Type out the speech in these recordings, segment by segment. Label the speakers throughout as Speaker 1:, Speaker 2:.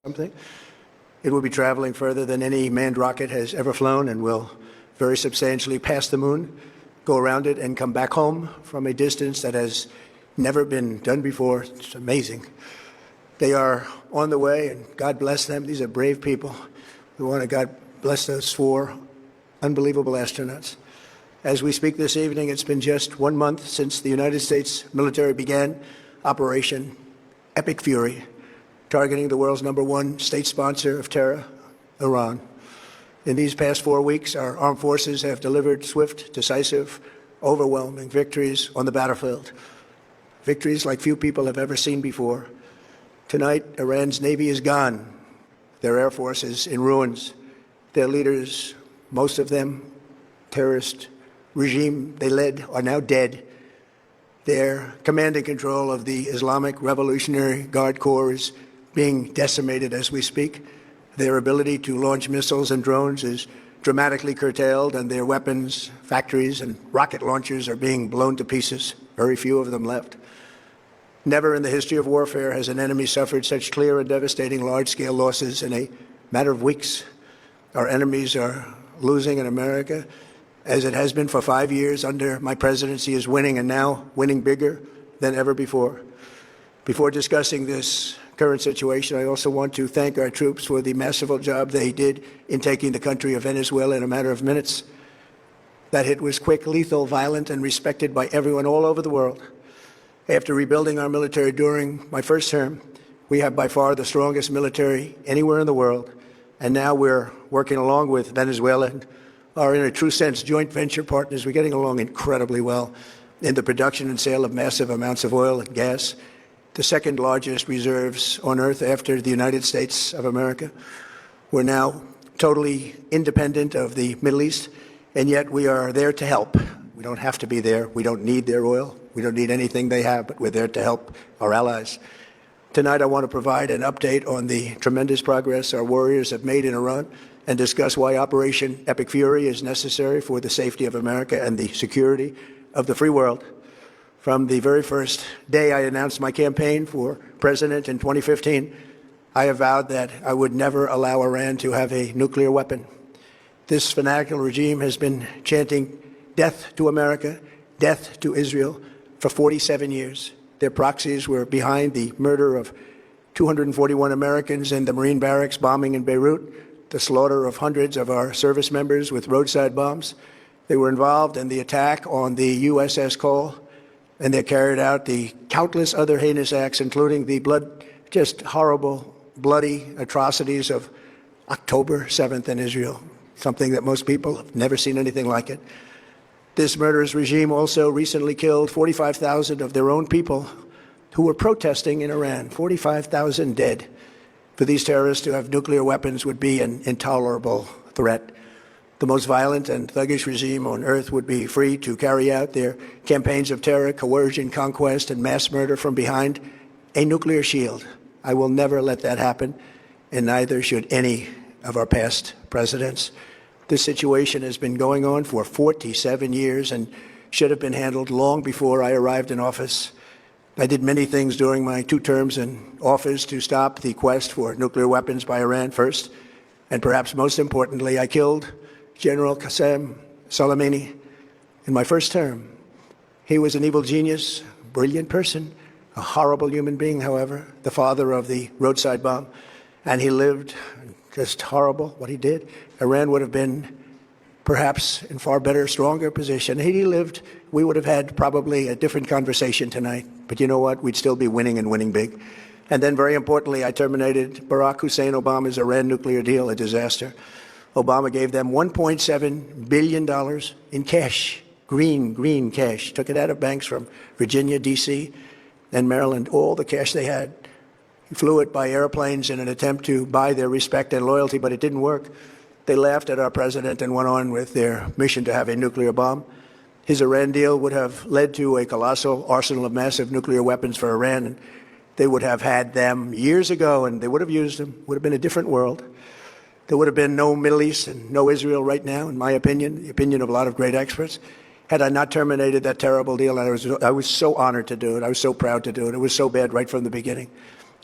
Speaker 1: something. It will be traveling further than any manned rocket has ever flown and will very substantially pass the moon, go around it, and come back home from a distance that has never been done before. It's amazing. They are on the way, and God bless them. These are brave people. We want to God bless those 4 unbelievable astronauts. As we speak this evening, it's been just 1 month since the United States military began Operation Epic Fury, targeting the world's #1 state sponsor of terror, Iran. In these past 4 weeks, our armed forces have delivered swift, decisive, overwhelming victories on the battlefield, victories like few people have ever seen before. Tonight, Iran's Navy is gone. Their Air Force is in ruins. Their leaders, most of them terrorist regime they led, are now dead. Their command and control of the Islamic Revolutionary Guard Corps is being decimated as we speak. Their ability to launch missiles and drones is dramatically curtailed, and their weapons, factories, and rocket launchers are being blown to pieces. Very few of them left. Never in the history of warfare has an enemy suffered such clear and devastating large-scale losses in a matter of weeks. Our enemies are losing in America, as it has been for 5 years under my presidency, is winning, and now winning bigger than ever before. Before discussing this current situation, I also want to thank our troops for the masterful job they did in taking the country of Venezuela in a matter of minutes. That hit was quick, lethal, violent, and respected by everyone all over the world. After rebuilding our military during my first term, we have by far the strongest military anywhere in the world. And now we're working along with Venezuela and are, in a true sense, joint venture partners. We're getting along incredibly well in the production and sale of massive amounts of oil and gas, the second largest reserves on earth after the United States of America. We're now totally independent of the Middle East, and yet we are there to help. We don't have to be there. We don't need their oil. We don't need anything they have, but we're there to help our allies. Tonight, I want to provide an update on the tremendous progress our warriors have made in Iran and discuss why Operation Epic Fury is necessary for the safety of America and the security of the free world. From the very first day I announced my campaign for president in 2015, I have vowed that I would never allow Iran to have a nuclear weapon. This fanatical regime has been chanting death to America, death to Israel for 47 years. Their proxies were behind the murder of 241 Americans in the Marine barracks bombing in Beirut, the slaughter of hundreds of our service members with roadside bombs. They were involved in the attack on the USS Cole, and they carried out the countless other heinous acts, including the just horrible, bloody atrocities of October 7th in Israel, something that most people have never seen anything like it. This murderous regime also recently killed 45,000 of their own people who were protesting in Iran. 45,000 dead. For these terrorists to have nuclear weapons would be an intolerable threat. The most violent and thuggish regime on earth would be free to carry out their campaigns of terror, coercion, conquest, and mass murder from behind a nuclear shield. I will never let that happen, and neither should any of our past presidents. This situation has been going on for 47 years and should have been handled long before I arrived in office. I did many things during my 2 terms in office to stop the quest for nuclear weapons by Iran first, and perhaps most importantly, I killed General Qasem Soleimani in my first term. He was an evil genius, brilliant person, a horrible human being, however, the father of the roadside bomb, and he lived just horrible what he did. Iran would have been perhaps in far better, stronger position. Had he lived, we would have had probably a different conversation tonight. But you know what? We'd still be winning and winning big. And then very importantly, I terminated Barack Hussein Obama's Iran nuclear deal, a disaster. Obama gave them $1.7 billion in cash, green cash. Took it out of banks from Virginia, D.C., and Maryland, all the cash they had. He flew it by airplanes in an attempt to buy their respect and loyalty, but it didn't work. They laughed at our president and went on with their mission to have a nuclear bomb. His Iran deal would have led to a colossal arsenal of massive nuclear weapons for Iran, and they would have had them years ago, and they would have used them. It would have been a different world. There would have been no Middle East and no Israel right now, in my opinion, the opinion of a lot of great experts, had I not terminated that terrible deal. And I was so honored to do it. I was so proud to do it. It was so bad right from the beginning.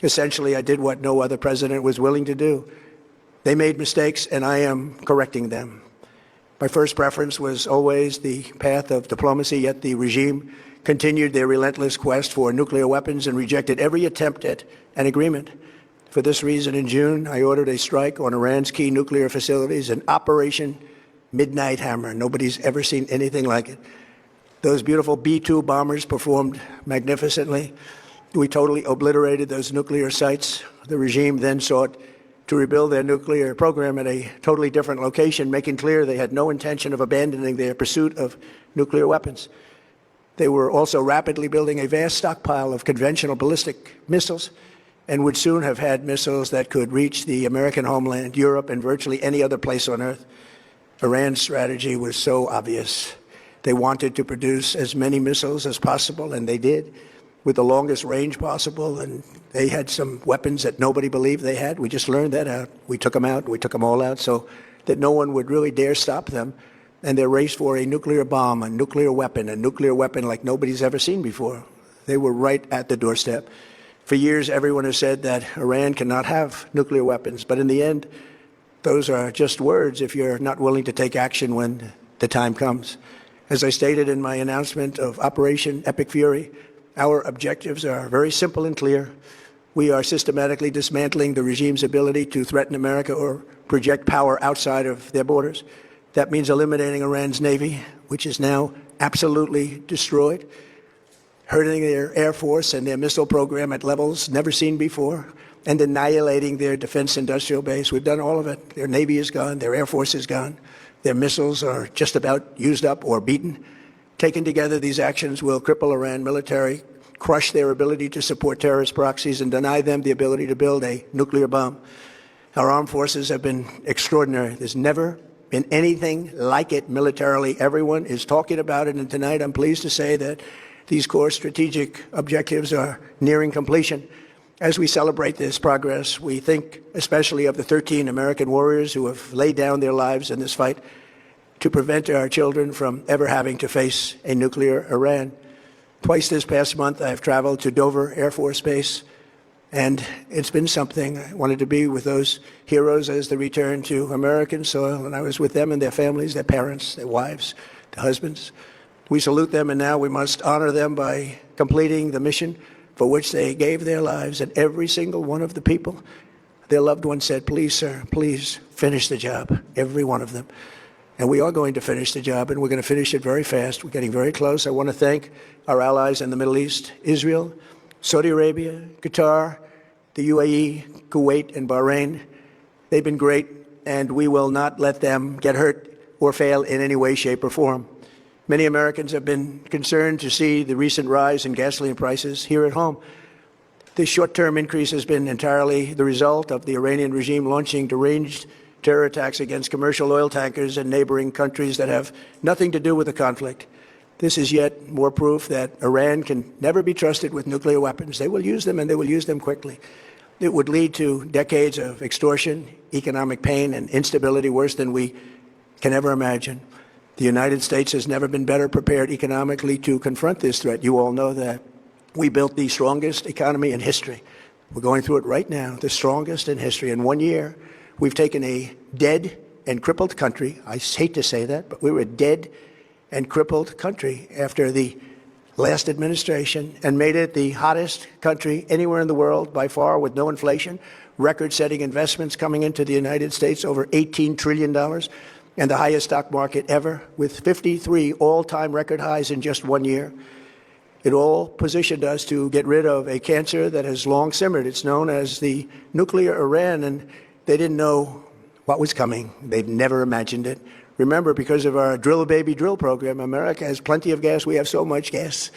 Speaker 1: Essentially, I did what no other president was willing to do. They made mistakes, and I am correcting them. My first preference was always the path of diplomacy, yet the regime continued their relentless quest for nuclear weapons and rejected every attempt at an agreement. For this reason, in June, I ordered a strike on Iran's key nuclear facilities, an Operation Midnight Hammer. Nobody's ever seen anything like it. Those beautiful B-2 bombers performed magnificently. We totally obliterated those nuclear sites. The regime then sought to rebuild their nuclear program at a totally different location, making clear they had no intention of abandoning their pursuit of nuclear weapons. They were also rapidly building a vast stockpile of conventional ballistic missiles and would soon have had missiles that could reach the American homeland, Europe, and virtually any other place on Earth. Iran's strategy was so obvious. They wanted to produce as many missiles as possible, and they did, with the longest range possible, and they had some weapons that nobody believed they had. We just learned that out. We took them out. We took them all out so that no one would really dare stop them. And their race for a nuclear bomb, a nuclear weapon like nobody's ever seen before. They were right at the doorstep. For years, everyone has said that Iran cannot have nuclear weapons. But in the end, those are just words if you're not willing to take action when the time comes. As I stated in my announcement of Operation Epic Fury, our objectives are very simple and clear. We are systematically dismantling the regime's ability to threaten America or project power outside of their borders. That means eliminating Iran's Navy, which is now absolutely destroyed, hurting their Air Force and their missile program at levels never seen before, and annihilating their defense industrial base. We've done all of it. Their Navy is gone. Their Air Force is gone. Their missiles are just about used up or beaten. Taken together, these actions will cripple Iran military, crush their ability to support terrorist proxies, and deny them the ability to build a nuclear bomb. Our armed forces have been extraordinary. There's never been anything like it militarily. Everyone is talking about it, and tonight I'm pleased to say that these core strategic objectives are nearing completion. As we celebrate this progress, we think especially of the 13 American warriors who have laid down their lives in this fight to prevent our children from ever having to face a nuclear Iran. Twice this past month, I have traveled to Dover Air Force Base, and it's been something. I wanted to be with those heroes as they return to American soil, and I was with them and their families, their parents, their wives, their husbands. We salute them, and now we must honor them by completing the mission for which they gave their lives. And every single one of the people, their loved ones said, please, sir, please finish the job, every one of them. And we are going to finish the job, and we're going to finish it very fast. We're getting very close. I want to thank our allies in the Middle East, Israel, Saudi Arabia, Qatar, the UAE, Kuwait, and Bahrain. They've been great, and we will not let them get hurt or fail in any way, shape, or form. Many Americans have been concerned to see the recent rise in gasoline prices here at home. This short-term increase has been entirely the result of the Iranian regime launching deranged terror attacks against commercial oil tankers in neighboring countries that have nothing to do with the conflict. This is yet more proof that Iran can never be trusted with nuclear weapons. They will use them, and they will use them quickly. It would lead to decades of extortion, economic pain, and instability worse than we can ever imagine. The United States has never been better prepared economically to confront this threat. You all know that. We built the strongest economy in history. We're going through it right now, the strongest in history. In 1 year, we've taken a dead and crippled country. I hate to say that, but we were a dead and crippled country after the last administration and made it the hottest country anywhere in the world by far, with no inflation, record-setting investments coming into the United States, over $18 trillion, and the highest stock market ever, with 53 all-time record highs in just 1 year. It all positioned us to get rid of a cancer that has long simmered. It's known as the nuclear Iran, and they didn't know what was coming. They'd never imagined it. Remember, because of our Drill Baby Drill program, America has plenty of gas. We have so much gas.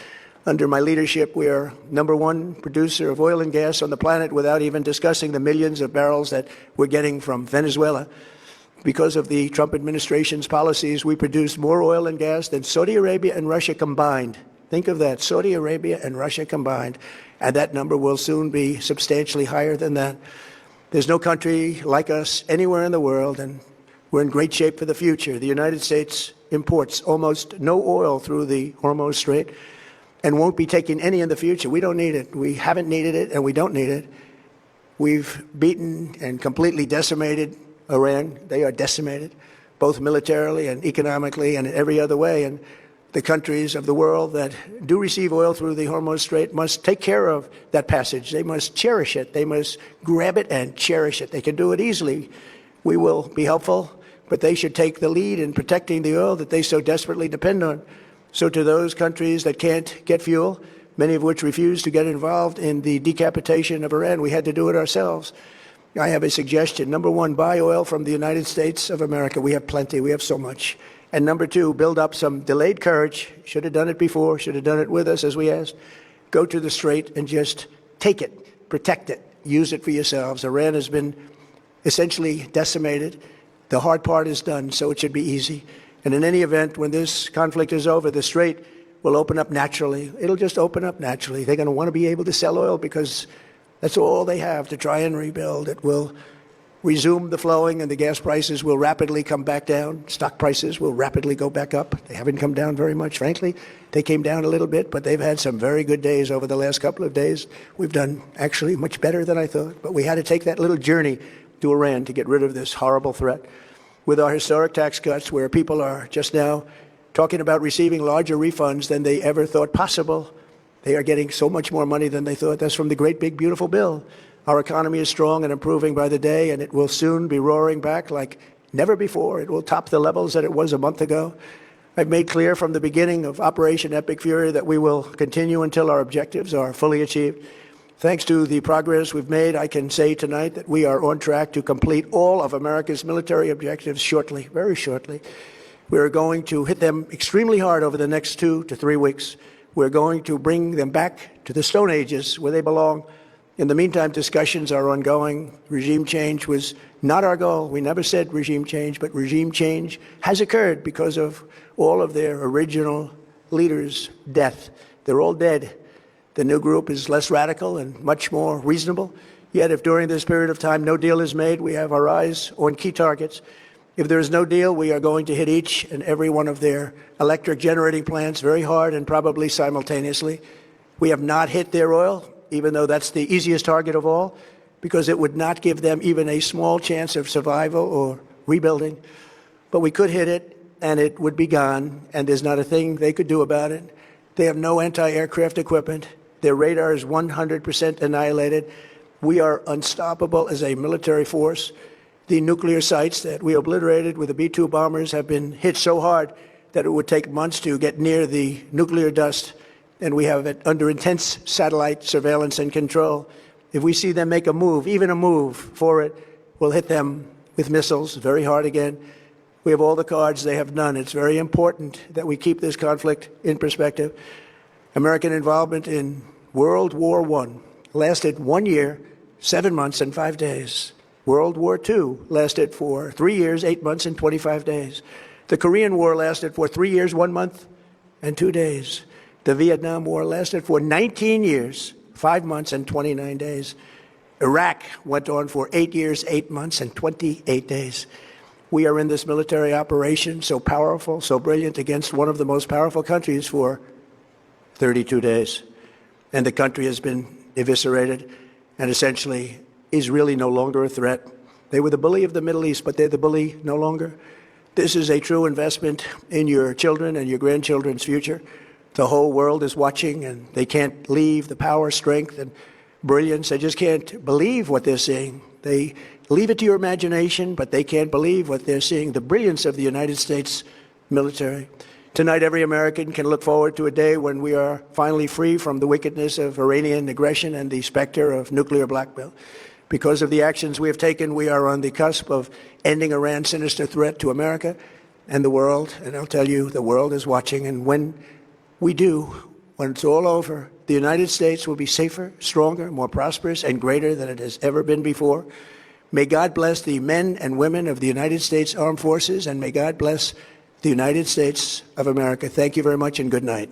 Speaker 1: Under my leadership, we are #1 producer of oil and gas on the planet, without even discussing the millions of barrels that we're getting from Venezuela. Because of the Trump administration's policies, we produce more oil and gas than Saudi Arabia and Russia combined. Think of that, Saudi Arabia and Russia combined. And that number will soon be substantially higher than that. There's no country like us anywhere in the world, and we're in great shape for the future. The United States imports almost no oil through the Hormuz Strait and won't be taking any in the future. We don't need it. We haven't needed it, and we don't need it. We've beaten and completely decimated Iran. They are decimated, both militarily and economically and in every other way. And the countries of the world that do receive oil through the Hormuz Strait must take care of that passage. They must cherish it. They must grab it and cherish it. They can do it easily. We will be helpful, but they should take the lead in protecting the oil that they so desperately depend on. So to those countries that can't get fuel, many of which refuse to get involved in the decapitation of Iran, we had to do it ourselves. I have a suggestion. Number one, buy oil from the United States of America. We have plenty. We have so much. And number two, build up some delayed courage. Should have done it before. Should have done it with us, as we asked. Go to the Strait and just take it, protect it, use it for yourselves. Iran has been essentially decimated. The hard part is done, so it should be easy. And in any event, when this conflict is over, the Strait will open up naturally. It'll just open up naturally. They're going to want to be able to sell oil because that's all they have to try and rebuild. It will resume the flowing, and the gas prices will rapidly come back down. Stock prices will rapidly go back up. They haven't come down very much, frankly. They came down a little bit, but they've had some very good days over the last couple of days. We've done actually much better than I thought, but we had to take that little journey to Iran to get rid of this horrible threat. With our historic tax cuts, where people are just now talking about receiving larger refunds than they ever thought possible, they are getting so much more money than they thought. That's from the great big beautiful bill. Our economy is strong and improving by the day, and it will soon be roaring back like never before. It will top the levels that it was a month ago. I've made clear from the beginning of Operation Epic Fury that we will continue until our objectives are fully achieved. Thanks to the progress we've made, I can say tonight that we are on track to complete all of America's military objectives shortly, very shortly. We're going to hit them extremely hard over the next 2 to 3 weeks. We're going to bring them back to the Stone Ages where they belong. In the meantime, discussions are ongoing. Regime change was not our goal. We never said regime change, but regime change has occurred because of all of their original leaders' death. They're all dead. The new group is less radical and much more reasonable. Yet if during this period of time no deal is made, we have our eyes on key targets. If there is no deal, we are going to hit each and every one of their electric generating plants very hard and probably simultaneously. We have not hit their oil, even though that's the easiest target of all, because it would not give them even a small chance of survival or rebuilding. But we could hit it, and it would be gone, and there's not a thing they could do about it. They have no anti-aircraft equipment. Their radar is 100% annihilated. We are unstoppable as a military force. The nuclear sites that we obliterated with the B-2 bombers have been hit so hard that it would take months to get near the nuclear dust, and we have it under intense satellite surveillance and control. If we see them make a move, even a move for it, we'll hit them with missiles very hard again. We have all the cards, they have none. It's very important that we keep this conflict in perspective. American involvement in World War I lasted 1 year, 7 months, and 5 days. World War II lasted for 3 years, 8 months, and 25 days. The Korean War lasted for 3 years, 1 month, and 2 days. The Vietnam War lasted for 19 years, 5 months, and 29 days. Iraq went on for 8 years, 8 months, and 28 days. We are in this military operation, so powerful, so brilliant, against one of the most powerful countries for 32 days. And the country has been eviscerated and essentially is really no longer a threat. They were the bully of the Middle East, but they're the bully no longer. This is a true investment in your children and your grandchildren's future. The whole world is watching, and they can't leave the power, strength, and brilliance. They just can't believe what they're seeing. They leave it to your imagination, but they can't believe what they're seeing, the brilliance of the United States military. Tonight, every American can look forward to a day when we are finally free from the wickedness of Iranian aggression and the specter of nuclear blackmail. Because of the actions we have taken, we are on the cusp of ending Iran's sinister threat to America and the world. And I'll tell you, the world is watching. And when we do, when it's all over, the United States will be safer, stronger, more prosperous, and greater than it has ever been before. May God bless the men and women of the United States Armed Forces, and may God bless the United States of America. Thank you very much, and good night.